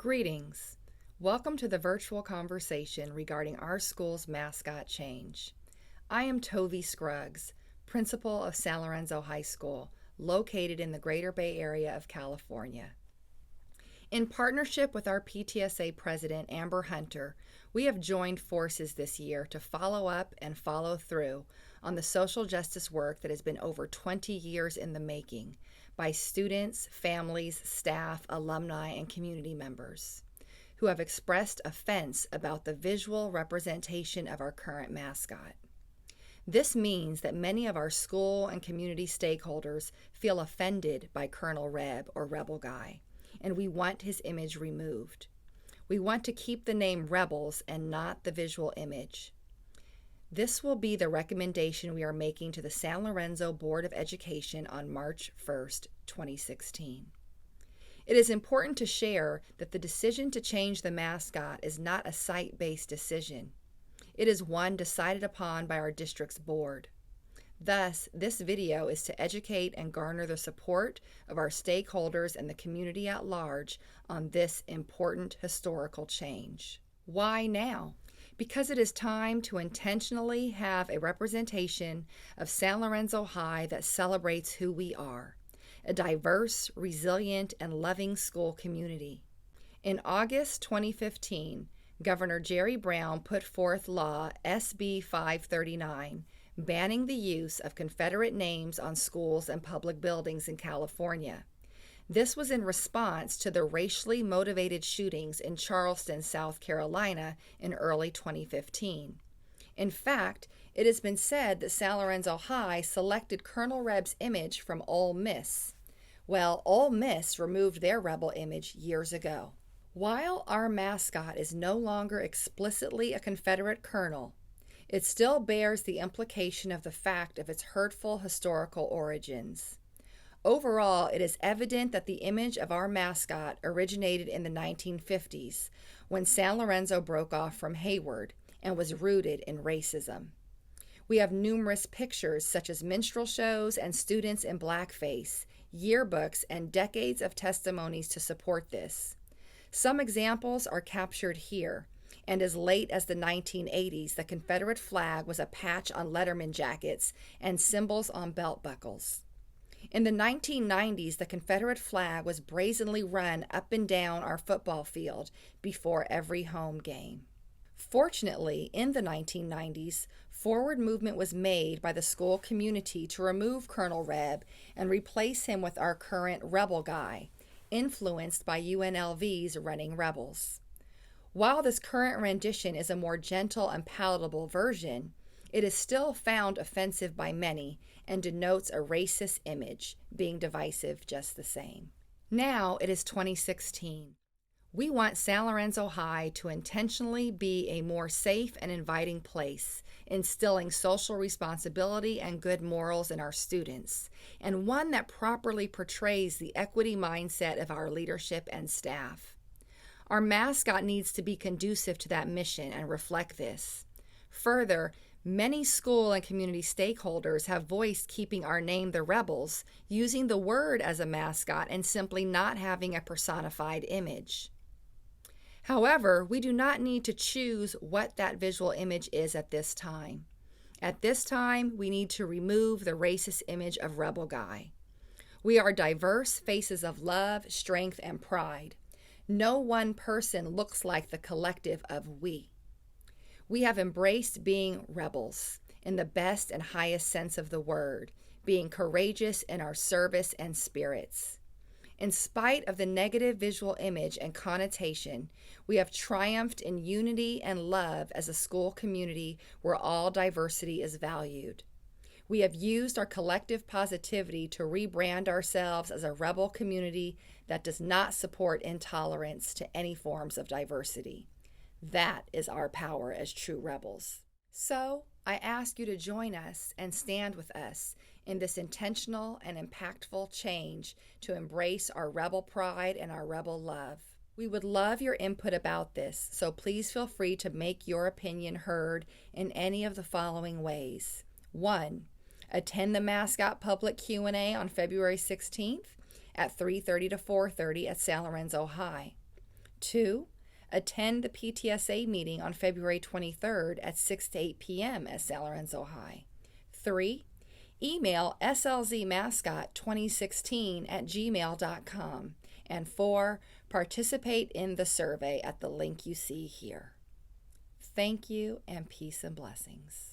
Greetings. Welcome to the virtual conversation regarding our school's mascot change. I am Tovy Scruggs, principal of San Lorenzo High School, located in the Greater Bay Area of California. In partnership with our PTSA president, Amber Hunter, we have joined forces this year to follow up and follow through on the social justice work that has been over 20 years in the making by students, families, staff, alumni, and community members who have expressed offense about the visual representation of our current mascot. This means that many of our school and community stakeholders feel offended by Colonel Reb or Rebel Guy, and we want his image removed. We want to keep the name Rebels and not the visual image. This will be the recommendation we are making to the San Lorenzo Board of Education on March 1st, 2016. It is important to share that the decision to change the mascot is not a site-based decision. It is one decided upon by our district's board. Thus, this video is to educate and garner the support of our stakeholders and the community at large on this important historical change. Why now? Because it is time to intentionally have a representation of San Lorenzo High that celebrates who we are, a diverse, resilient, and loving school community. In August 2015, Governor Jerry Brown put forth Law SB 539, banning the use of Confederate names on schools and public buildings in California. This was in response to the racially motivated shootings in Charleston, South Carolina in early 2015. In fact, it has been said that San Lorenzo High selected Colonel Reb's image from Ole Miss. Well, Ole Miss removed their rebel image years ago. While our mascot is no longer explicitly a Confederate colonel, it still bears the implication of the fact of its hurtful historical origins. Overall, it is evident that the image of our mascot originated in the 1950s when San Lorenzo broke off from Hayward and was rooted in racism. We have numerous pictures such as minstrel shows and students in blackface, yearbooks, and decades of testimonies to support this. Some examples are captured here, and as late as the 1980s, the Confederate flag was a patch on Letterman jackets and symbols on belt buckles. In the 1990s, the Confederate flag was brazenly run up and down our football field before every home game. Fortunately, in the 1990s, forward movement was made by the school community to remove Colonel Reb and replace him with our current Rebel Guy, influenced by UNLV's Running Rebels. While this current rendition is a more gentle and palatable version, it is still found offensive by many and denotes a racist image, being divisive just the same. Now it is 2016. We want San Lorenzo High to intentionally be a more safe and inviting place, instilling social responsibility and good morals in our students, and one that properly portrays the equity mindset of our leadership and staff. Our mascot needs to be conducive to that mission and reflect this. Further, many school and community stakeholders have voiced keeping our name the Rebels, using the word as a mascot and simply not having a personified image. However, we do not need to choose what that visual image is at this time. At this time, we need to remove the racist image of Rebel Guy. We are diverse faces of love, strength, and pride. No one person looks like the collective of we. We have embraced being rebels in the best and highest sense of the word, being courageous in our service and spirits. In spite of the negative visual image and connotation, we have triumphed in unity and love as a school community where all diversity is valued. We have used our collective positivity to rebrand ourselves as a rebel community that does not support intolerance to any forms of diversity. That is our power as true rebels. So, I ask you to join us and stand with us in this intentional and impactful change to embrace our rebel pride and our rebel love. We would love your input about this, so please feel free to make your opinion heard in any of the following ways. 1. Attend the Mascot Public Q&A on February 16th at 3:30 to 4:30 at San Lorenzo High. 2. Attend the PTSA meeting on February 23rd at 6 to 8 p.m. at San Lorenzo High. 3. Email slzmascot2016@gmail.com. And 4. Participate in the survey at the link you see here. Thank you, and peace and blessings.